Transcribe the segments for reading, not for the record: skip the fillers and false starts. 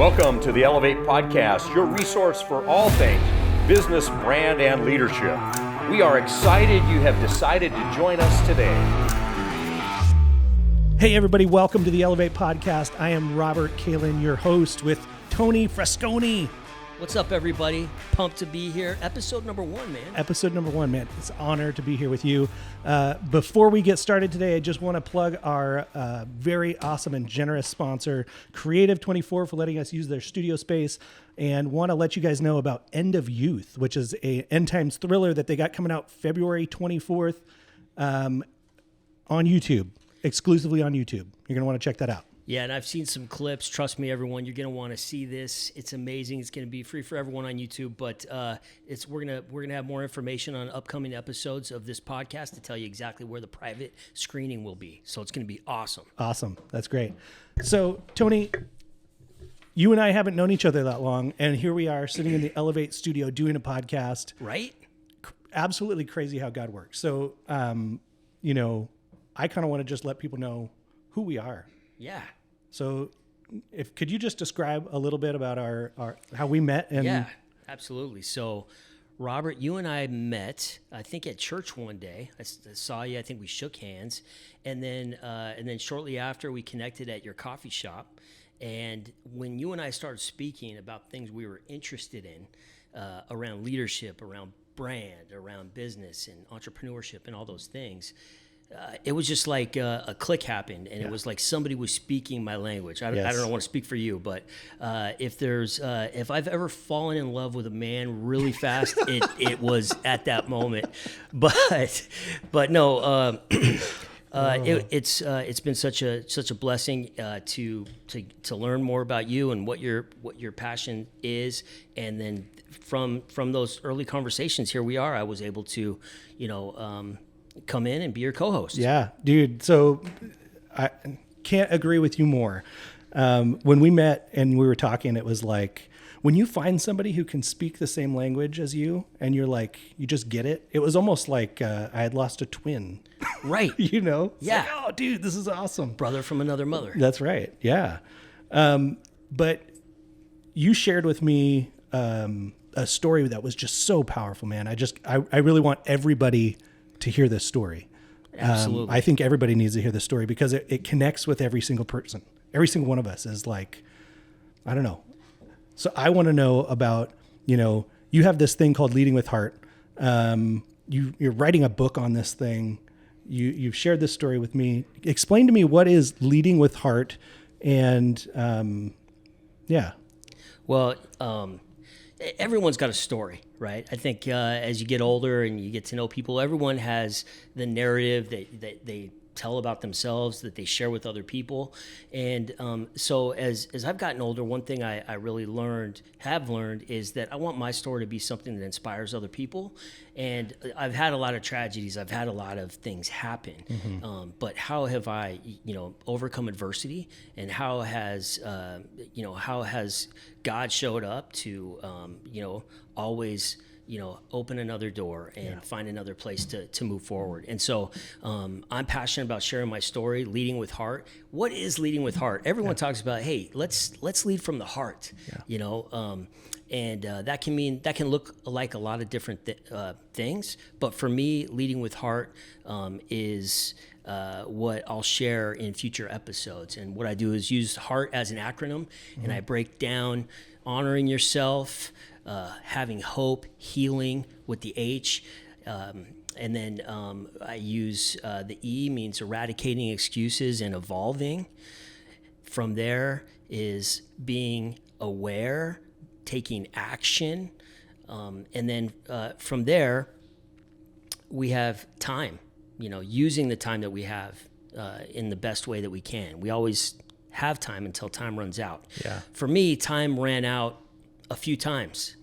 Welcome to the Elevate Podcast, your resource for all things business, brand, and leadership. We are excited you have decided to join us today. Hey everybody, welcome to the Elevate Podcast. I am Robert Kalin, your host, with Tony Fresconi. What's up, everybody? Pumped to be here. Episode number 1, man. Episode number 1, man. It's an honor to be here with you. Before we get started today, I just want to plug our very awesome and generous sponsor, Creative24, for letting us use their studio space, and want to let you guys know about End of Youth, which is a end times thriller that they got coming out February 24th on YouTube, exclusively on YouTube. You're going to want to check that out. Yeah, and I've seen some clips. Trust me, everyone, you're going to want to see this. It's amazing. It's going to be free for everyone on YouTube, but we're gonna have more information on upcoming episodes of this podcast to tell you exactly where the private screening will be. So it's going to be awesome. Awesome. That's great. So, Tony, you and I haven't known each other that long, and here we are sitting in the Elevate studio doing a podcast. Right? Absolutely crazy how God works. So, I kind of want to just let people know who we are. Yeah. So could you just describe a little bit about our how we met? Yeah, absolutely. So Robert, you and I met, I think at church one day. I saw you, I think we shook hands. And then shortly after we connected at your coffee shop. And when you and I started speaking about things we were interested in around leadership, around brand, around business and entrepreneurship and all those things, it was just like a click happened, and It was like somebody was speaking my language. I don't want to speak for you, but if I've ever fallen in love with a man really fast, it was at that moment. But no, it's been such a blessing to learn more about you and what your passion is, and then from those early conversations, here we are. I was able to, come in and be your co-host. Yeah, dude. So I can't agree with you more. When we met and we were talking, it was like when you find somebody who can speak the same language as you and you're like, you just get it. It was almost like I had lost a twin. Right. It's yeah. like, oh, dude, this is awesome. Brother from another mother. That's right. Yeah. But you shared with me a story that was just so powerful, man. I really want everybody to hear this story. Absolutely. I think everybody needs to hear this story because it connects with every single person. Every single one of us is like, I don't know. So I want to know about, you have this thing called Leading with Heart. You're writing a book on this thing. You've shared this story with me. Explain to me what is Leading with Heart, and yeah. Well, everyone's got a story, right? I think as you get older and you get to know people, everyone has the narrative that they tell about themselves, that they share with other people. And so as I've gotten older, one thing I really have learned is that I want my story to be something that inspires other people. And I've had a lot of tragedies. I've had a lot of things happen. Mm-hmm. But how have I, overcome adversity, and how has God showed up to, always, open another door and find another place to move forward. And so I'm passionate about sharing my story, leading with heart. What is leading with heart? Everyone talks about, hey, let's lead from the heart, and that can look like a lot of different things. But for me, leading with heart is what I'll share in future episodes. And what I do is use heart as an acronym, mm-hmm. and I break down honoring yourself, having hope, healing with the H, and then I use the E, means eradicating excuses and evolving. From there is being aware, taking action, and then from there we have time, using the time that we have in the best way that we can. We always have time until time runs out. Yeah. For me, time ran out a few times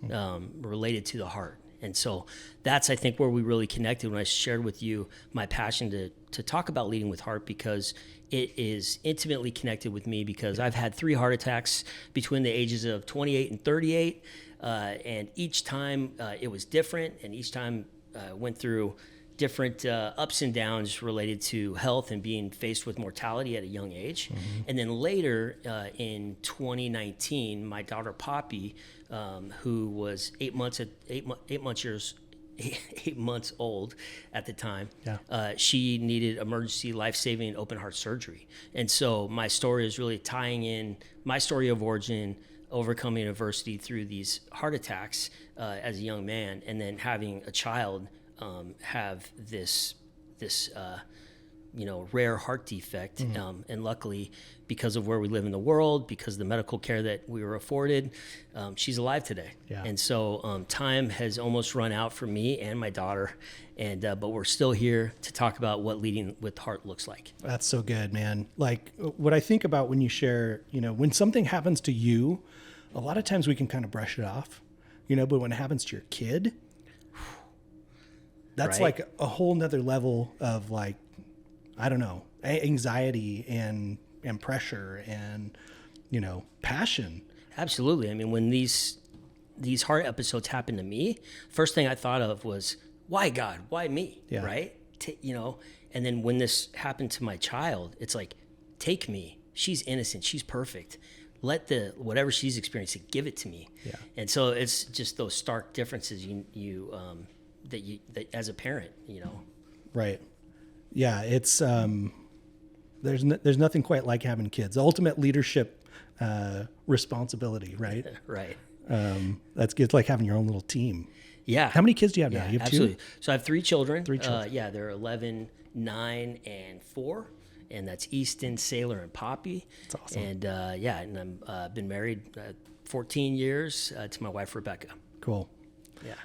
related to the heart. And so that's, I think, where we really connected when I shared with you my passion to talk about leading with heart, because it is intimately connected with me, because I've had 3 heart attacks between the ages of 28 and 38. And each time it was different, and each time went through different ups and downs related to health and being faced with mortality at a young age. And then later in 2019, my daughter Poppy, who was 8 months old at the time, she needed emergency life-saving open heart surgery. And so my story is really tying in my story of origin, overcoming adversity through these heart attacks as a young man, and then having a child have this rare heart defect. And luckily, because of where we live in the world, because of the medical care that we were afforded, she's alive today. Yeah. And so time has almost run out for me and my daughter, and but we're still here to talk about what leading with heart looks like. That's so good, man. Like what I think about when you share, when something happens to you, a lot of times we can kind of brush it off, but when it happens to your kid, that's right? like a whole nother level of like, I don't know, anxiety and pressure and, passion. Absolutely. I mean, when these heart episodes happened to me, first thing I thought of was, why God? Why me? Yeah. Right? And then when this happened to my child, it's like, take me. She's innocent. She's perfect. Let whatever she's experiencing, give it to me. Yeah. And so it's just those stark differences that as a parent, Right. Yeah. It's, there's nothing quite like having kids. Ultimate leadership, responsibility, right? Right. It's like having your own little team. Yeah. How many kids do you have now? You have absolutely. 2? So I have 3 children. 3 children. They're 11, 9, and 4. And that's Easton, Sailor, and Poppy. That's awesome. And and I'm been married 14 years to my wife, Rebecca. Cool. Yeah.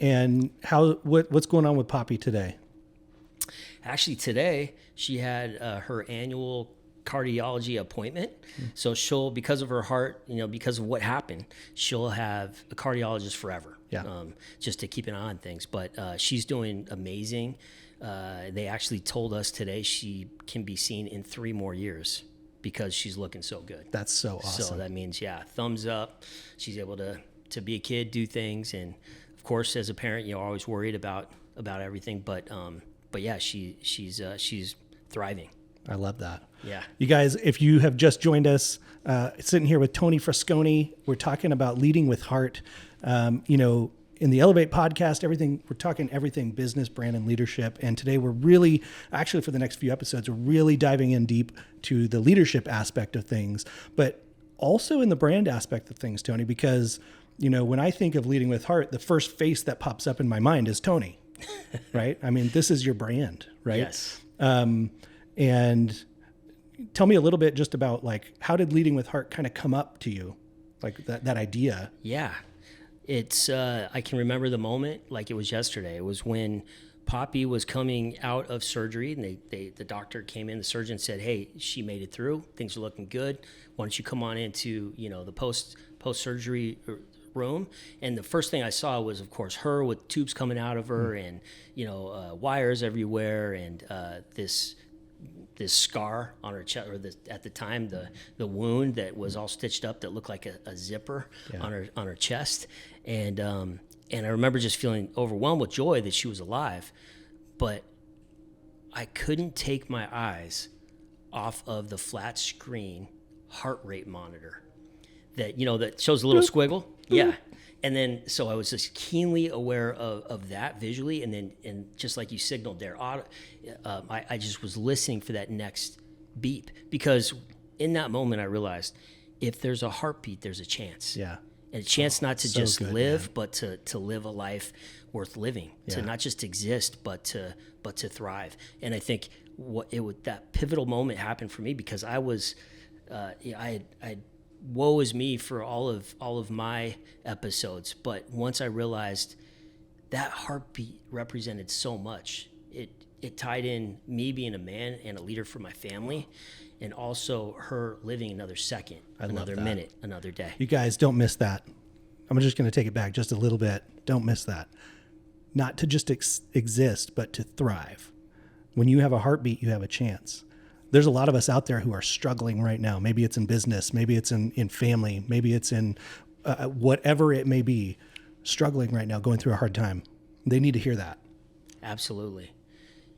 And what's going on with Poppy today? Actually, today she had her annual cardiology appointment. So because of her heart, because of what happened, she'll have a cardiologist forever. Yeah. Just to keep an eye on things. But she's doing amazing. They actually told us today she can be seen in 3 more years because she's looking so good. That's so awesome. So that means, thumbs up. She's able to be a kid, do things. And of course, as a parent, you're always worried about everything. But yeah, she's thriving. I love that. Yeah. You guys, if you have just joined us, sitting here with Tony Frasconi, we're talking about leading with heart. In the Elevate podcast, we're talking everything business, brand, and leadership. And today we're really, actually for the next few episodes, we're really diving in deep to the leadership aspect of things, but also in the brand aspect of things, Tony, because, when I think of leading with heart, the first face that pops up in my mind is Tony, right? I mean, this is your brand, right? Yes. And tell me a little bit just about like, how did leading with heart kind of come up to you? Like that idea? Yeah. It's, I can remember the moment like it was yesterday. It was when Poppy was coming out of surgery, and the doctor came in, the surgeon said, hey, she made it through. Things are looking good. Why don't you come on into, the post-surgery room? And the first thing I saw was, of course, her with tubes coming out of her and, wires everywhere and this scar on her chest, or at the time the wound that was all stitched up that looked like a zipper on her chest, and I remember just feeling overwhelmed with joy that she was alive, but I couldn't take my eyes off of the flat screen heart rate monitor that shows a little squiggle. Yeah. And then, so I was just keenly aware of that visually, and just like you signaled there, I just was listening for that next beep, because in that moment I realized if there's a heartbeat, there's a chance. Yeah. And a chance not to just good, live, man. but to live a life worth living, to not just exist, but to thrive. And I think that pivotal moment happened for me because I was, I woe is me for all of my episodes, but once I realized that heartbeat represented so much, it tied in me being a man and a leader for my family, and also her living another second, another minute, another day. You guys don't miss that. I'm just going to take it back just a little bit. Don't miss that. Not to just exist, but to thrive. When you have a heartbeat, you have a chance. There's a lot of us out there who are struggling right now. Maybe it's in business, maybe it's in family, maybe it's in whatever it may be, struggling right now, going through a hard time. They need to hear that. Absolutely.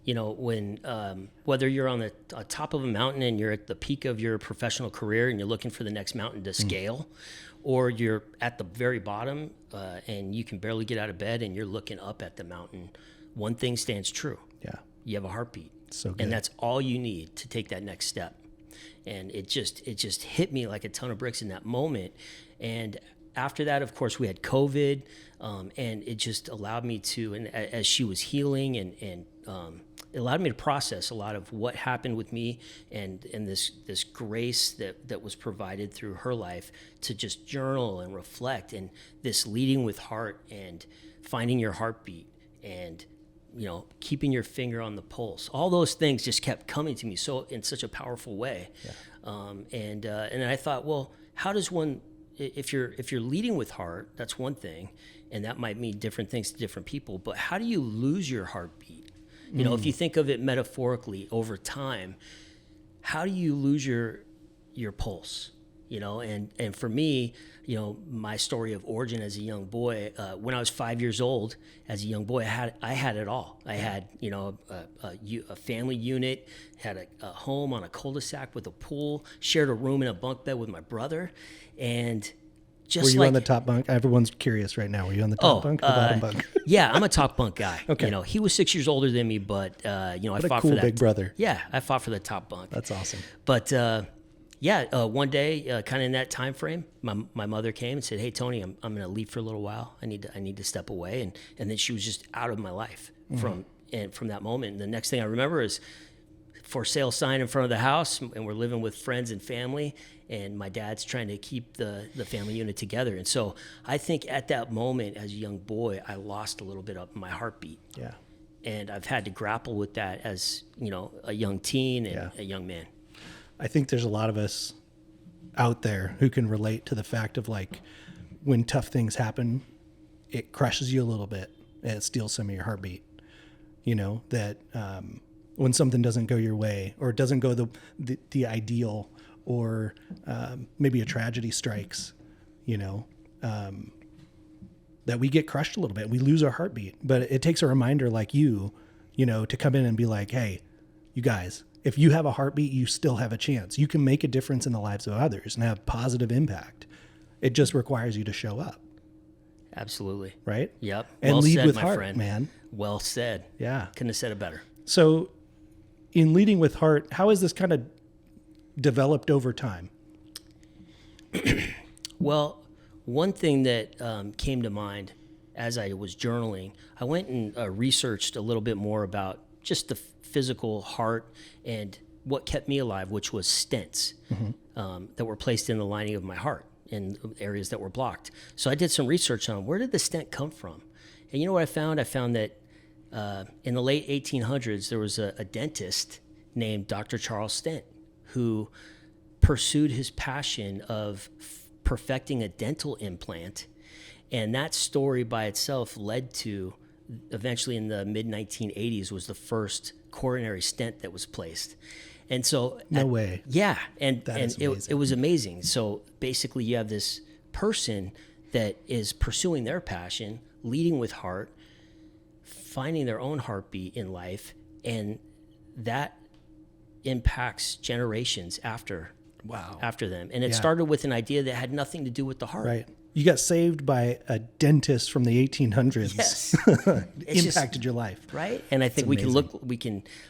You know, when whether you're on the top of a mountain and you're at the peak of your professional career and you're looking for the next mountain to scale, or you're at the very bottom and you can barely get out of bed and you're looking up at the mountain, one thing stands true. Yeah. You have a heartbeat. So good. And that's all you need to take that next step. And it just hit me like a ton of bricks in that moment. And after that, of course, we had COVID, and it just allowed me to, and as she was healing, and it allowed me to process a lot of what happened with me, and this grace that was provided through her life to just journal and reflect, and this leading with heart and finding your heartbeat and keeping your finger on the pulse. All those things just kept coming to me in such a powerful way. Yeah. And then I thought, well, how does one, if you're leading with heart, that's one thing, and that might mean different things to different people, but how do you lose your heartbeat? You know, if you think of it metaphorically over time, how do you lose your pulse? And for me, my story of origin as a young boy, when I was 5 years old, as a young boy, I had it all. I had, a family unit, had a home on a cul-de-sac with a pool, shared a room in a bunk bed with my brother, and just were you on the top bunk? Everyone's curious right now. Were you on the top bunk or the bottom bunk? Yeah, I'm a top bunk guy. Okay. He was 6 years older than me, but I fought cool for that. Big brother. Yeah, I fought for the top bunk. That's awesome. But one day, kind of in that time frame, my mother came and said, "Hey, Tony, I'm going to leave for a little while. I need to step away." And then she was just out of my life from that moment. And the next thing I remember is for sale sign in front of the house, and we're living with friends and family, and my dad's trying to keep the family unit together. And so I think at that moment, as a young boy, I lost a little bit of my heartbeat. Yeah. And I've had to grapple with that as, a young teen and a young man. I think there's a lot of us out there who can relate to the fact of, like, when tough things happen, it crushes you a little bit and it steals some of your heartbeat. That when something doesn't go your way, or it doesn't go the ideal, or maybe a tragedy strikes, that we get crushed a little bit. We lose our heartbeat. But it takes a reminder like you to come in and be like, hey, you guys, if you have a heartbeat, you still have a chance. You can make a difference in the lives of others and have positive impact. It just requires you to show up. Absolutely. Right? Yep. And well lead said, with my heart, friend. man. Well said. Yeah. Couldn't have said it better. So in leading with heart, how has this kind of developed over time? Well, one thing that came to mind as I was journaling, I went and researched a little bit more about just the physical heart and what kept me alive, which was stents that were placed in the lining of my heart in areas that were blocked. So I did some research on where did the stent come from? And you know what I found? I found that in the late 1800s, there was a dentist named Dr. Charles Stent who pursued his passion of perfecting a dental implant. And that story by itself led to, eventually in the mid-1980s, was the first coronary stent that was placed. And so... No way. Yeah. And amazing. It was amazing. So basically you have this person that is pursuing their passion, leading with heart, finding their own heartbeat in life, and that impacts generations after them. And it started with an idea that had nothing to do with the heart. Right. You got saved by a dentist from the 1800s. Yes. Impacted your life. Right. And I think we can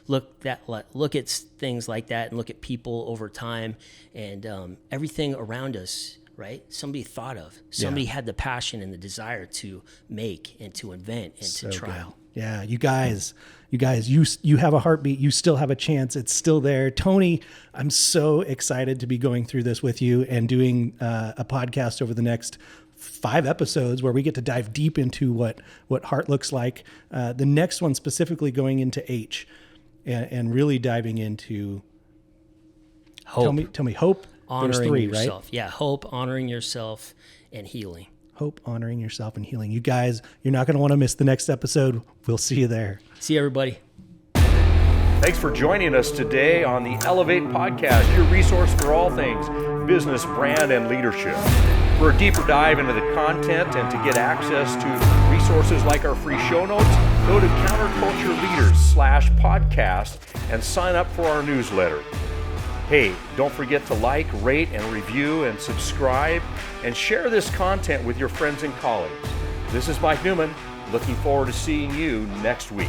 look at things like that and look at people over time and everything around us, right? Somebody thought of, somebody had the passion and the desire to make and to invent and to trial. Good. Yeah. You guys, you have a heartbeat. You still have a chance. It's still there. Tony, I'm so excited to be going through this with you and doing a podcast over the next 5 episodes where we get to dive deep into what heart looks like. The next one specifically going into H and really diving into hope. Tell me hope. Honoring There's 3, yourself. right? Yeah. Hope, honoring yourself, and healing. Hope, honoring yourself, and healing. You guys, you're not going to want to miss the next episode. We'll see you there. See you, everybody. Thanks for joining us today on the Elevate Podcast, your resource for all things business, brand, and leadership. For a deeper dive into the content and to get access to resources resources like our free show notes, go to countercultureleaders/podcast and sign up for our newsletter. Hey, don't forget to like, rate, and review and subscribe, and share this content with your friends and colleagues. This is Mike Newman, looking forward to seeing you next week.